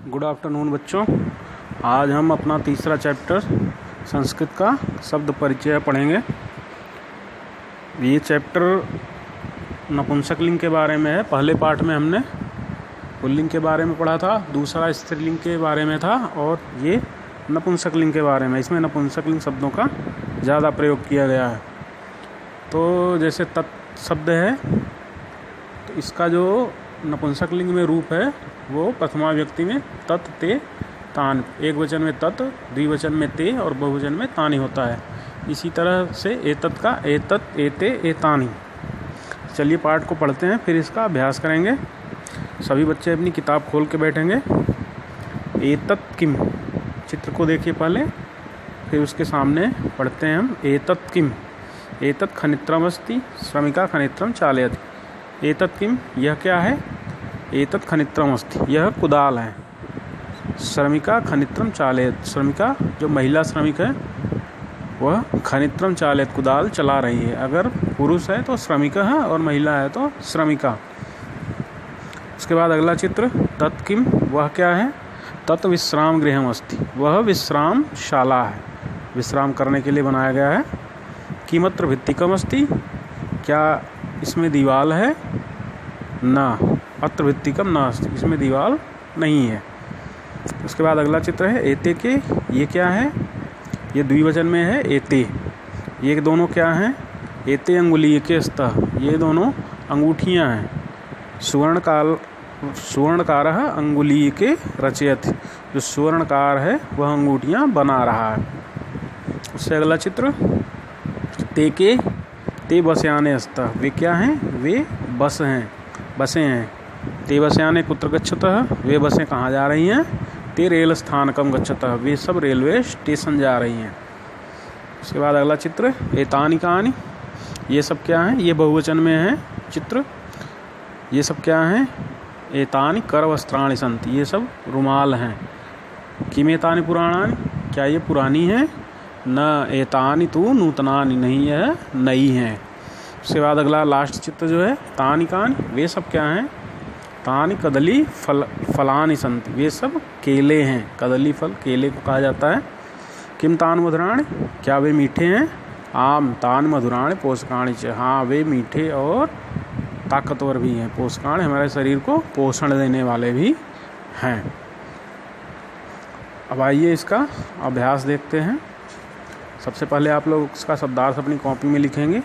Good afternoon बच्चों। आज हम अपना तीसरा चैप्टर संस्कृत का शब्द परिचय पढ़ेंगे। ये चैप्टर नपुंसकलिंग के बारे में है। पहले पार्ट में हमने पुल्लिंग के बारे में पढ़ा था, दूसरा स्त्रीलिंग के बारे में था और ये नपुंसकलिंग के बारे में। इसमें नपुंसकलिंग शब्दों का ज़्यादा प्रयोग किया गया है। तो जैसे तत् शब्द है, तो इसका जो नपुंसकलिंग में रूप है वो प्रथमा व्यक्ति में तत् ते तान, एक वचन में तत्, द्विवचन में ते और बहुवचन में तानी होता है। इसी तरह से एतत् का एतत्, एते, एतानी। चलिए पाठ को पढ़ते हैं, फिर इसका अभ्यास करेंगे। सभी बच्चे अपनी किताब खोल के बैठेंगे। एतत् किम, चित्र को देखिए पहले, फिर उसके सामने पढ़ते हैं हम। एतत् किम, एतत् खनित्रम अस्ति, श्रमिका खनित्रम चालयति। एतत् किम, यह क्या है? एतत् खनित्रम अस्ति, यह कुदाल है। श्रमिका खनित्रम चालयति, श्रमिका जो महिला श्रमिक है वह खनित्रम चालयति, कुदाल चला रही है। अगर पुरुष है तो श्रमिका है और महिला है तो श्रमिका। उसके बाद अगला चित्र, तत् किम, वह क्या है? तत् विश्राम गृहम अस्ति, वह विश्रामशाला है, विश्राम करने के लिए बनाया गया है। किमत्र भित्तिकम अस्ति, क्या इसमें दीवाल है? न, अत्र भित्तिकम न अस्ति, इसमें दीवाल नहीं है। उसके बाद अगला चित्र है एते के, ये क्या है? ये द्विवचन में है एते। ये दोनों क्या हैं? एते अंगुलीके स्तः, ये दोनों अंगूठियां हैं। सुवर्णकारः अंगुलीके रचयति, जो सुवर्णकार है वह अंगूठियां बना रहा है। उससे अगला चित्र, ते के, ते बसयाने स्तः, वे क्या हैं? वे बस हैं, बसें हैं। ते बसयाने कुत्र गच्छतः, वे बसें कहाँ जा रही हैं? ते रेल स्थानकम गच्छतः, वे सब रेलवे स्टेशन जा रही हैं। उसके बाद अगला चित्र, एतानि कानि, ये सब क्या हैं? ये बहुवचन में है चित्र। ये सब क्या हैं? एतानि करवस्त्राणि सन्ति, ये सब रुमाल हैं। किमेतानि पुराणानि, क्या ये पुरानी हैं? न एतानि तु नूतनानि, नहीं यह नई हैं। उसके बाद अगला लास्ट चित्र जो है, तानि कानि, वे सब क्या हैं? तानि कदली फलानि सन्ति, वे सब केले हैं। कदली फल केले को कहा जाता है। किम तान मधुराणि, क्या वे मीठे हैं? आम तान मधुराणि पोषकाणि च, हाँ वे मीठे और ताकतवर भी हैं। पोषकाण हमारे शरीर को पोषण देने वाले भी हैं। अब आइए इसका अभ्यास देखते हैं। सबसे पहले आप लोग उसका शब्दार्थ अपनी कॉपी में लिखेंगे।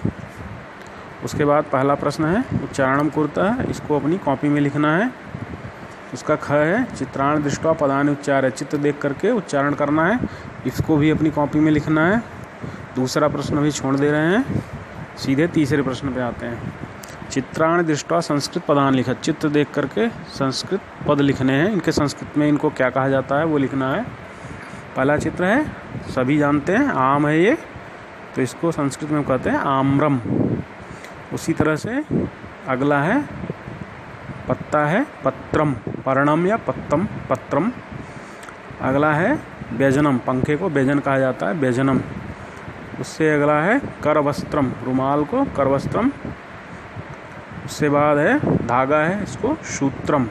उसके बाद पहला प्रश्न है उच्चारणम कुरुतः, इसको अपनी कॉपी में लिखना है। उसका ख है चित्राण दृष्ट्वा पदानि उच्चार्य, चित्र देख करके उच्चारण करना है, इसको भी अपनी कॉपी में लिखना है। दूसरा प्रश्न भी छोड़ दे रहे हैं, सीधे तीसरे प्रश्न पे आते हैं। चित्राण दृष्ट्वा संस्कृत पदान लिखत, चित्र देख करके संस्कृत पद लिखने हैं। इनके संस्कृत में इनको क्या कहा जाता है वो लिखना है। पहला चित्र है, सभी जानते हैं, आम है ये, तो इसको संस्कृत में कहते हैं आम्रम। उसी तरह से अगला है पत्ता है पत्रम, पर्णम या पत्तम, पत्रम। अगला है व्यजनम, पंखे को व्यजन कहा जाता है, व्यजनम। उससे अगला है करवस्त्रम, रुमाल को करवस्त्रम। उससे बाद है धागा है, इसको सूत्रम।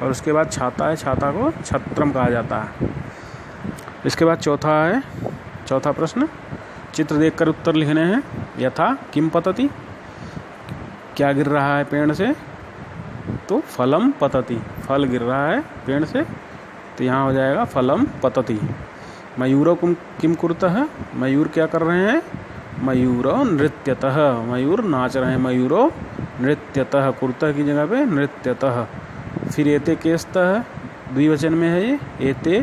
और उसके बाद छाता है, छाता को छत्रम कहा जाता है। इसके बाद चौथा प्रश्न, चित्र देखकर उत्तर लिखने हैं। यथा किम पतति, क्या गिर रहा है पेड़ से? तो फलम पतति, फल गिर रहा है पेड़ से, तो यहाँ हो जाएगा फलम पतति। मयूरो किम कुरुतः, मयूर क्या कर रहे हैं? मयूरो नृत्यतः, मयूर नाच रहे हैं। मयूरो नृत्यतः, कुरुतः की जगह पे नृत्यतः। फिर एते केस्तः, द्विवचन में है ये, एते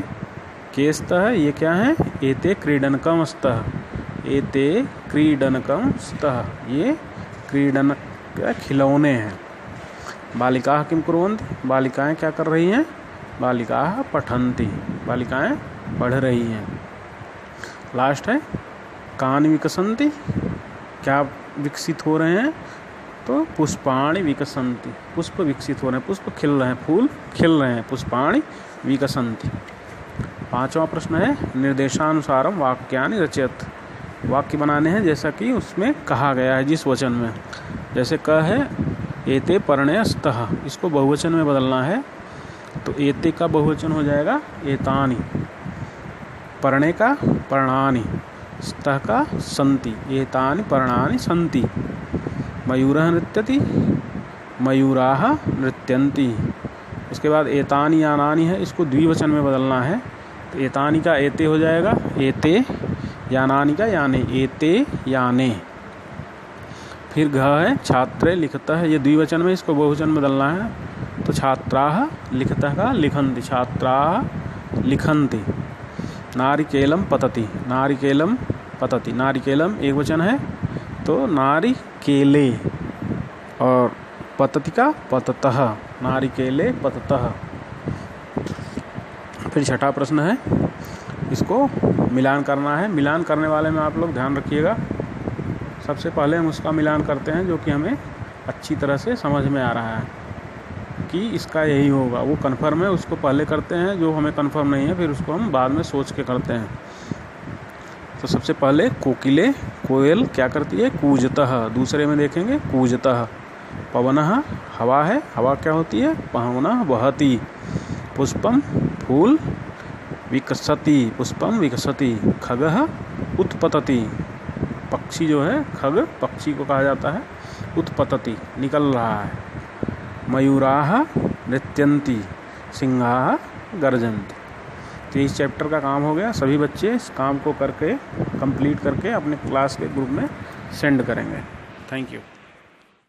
केस्तः, ये क्या है? एते क्रीडनकम स्तः, एते क्रीडनकम स्तः, ये क्रीडन खिलौने हैं। बालिकाः किम कुर्वन्ति, बालिकाएं क्या कर रही हैं? बालिकाः पठन्ति, बालिकाएं पढ़ रही हैं। लास्ट है कानि विकसन्ति, क्या विकसित हो रहे हैं? तो पुष्पाणि विकसन्ति, पुष्प विकसित हो रहे हैं, पुष्प खिल रहे हैं, फूल खिल रहे हैं। पुष्पाणि विकसन्ति। पांचवा प्रश्न है निर्देशानुसारम वाक्यानि रचयत, वाक्य बनाने हैं जैसा कि उसमें कहा गया है जिस वचन में। जैसे क है एते पर्णय स्तः, इसको बहुवचन में बदलना है। तो एते का बहुवचन हो जाएगा एतानि, पर्णे का पर्णानि, स्तः का सन्ति, एतानि पर्णानि सन्ति। मयूरः नृत्यति, मयूराः नृत्यन्ति। उसके बाद एतानि यानानि है, इसको द्विवचन में बदलना है, तो एतानि का एते हो जाएगा एते, यानानि का याने, एते याने। फिर घ है छात्रे लिखतः है, ये द्विवचन में, इसको बहुवचन बदलना है, तो छात्राः लिखतः का लिखन्ति, छात्राः लिखन्ति। नारिकेलम पतति, नारिकेलम पतति, नारिकेलम एक वचन है तो नारिकेले, और पतति का पततः, नारिकेले पततः। फिर छठा प्रश्न है, इसको मिलान करना है। मिलान करने वाले में आप लोग ध्यान रखिएगा, सबसे पहले हम उसका मिलान करते हैं जो कि हमें अच्छी तरह से समझ में आ रहा है कि इसका यही होगा। वो कन्फर्म है उसको पहले करते हैं, जो हमें कन्फर्म नहीं है फिर उसको हम बाद में सोच के करते हैं। तो सबसे पहले कोकिले, कोयल क्या करती है, कूजतः। दूसरे में देखेंगे कूजतः। पवनः हवा है, हवा क्या होती है, पवनः वहति। पुष्पम फूल, विकसति, पुष्पम विकसति। खगः उत्पतति, पक्षी जो है खग, पक्षी को कहा जाता है, उत्पतति निकल रहा है। मयूराः नृत्यन्ति, सिंहाः गर्जन्ति। तो इस चैप्टर का काम हो गया। सभी बच्चे इस काम को करके कंप्लीट करके अपने क्लास के ग्रुप में सेंड करेंगे। Thank you.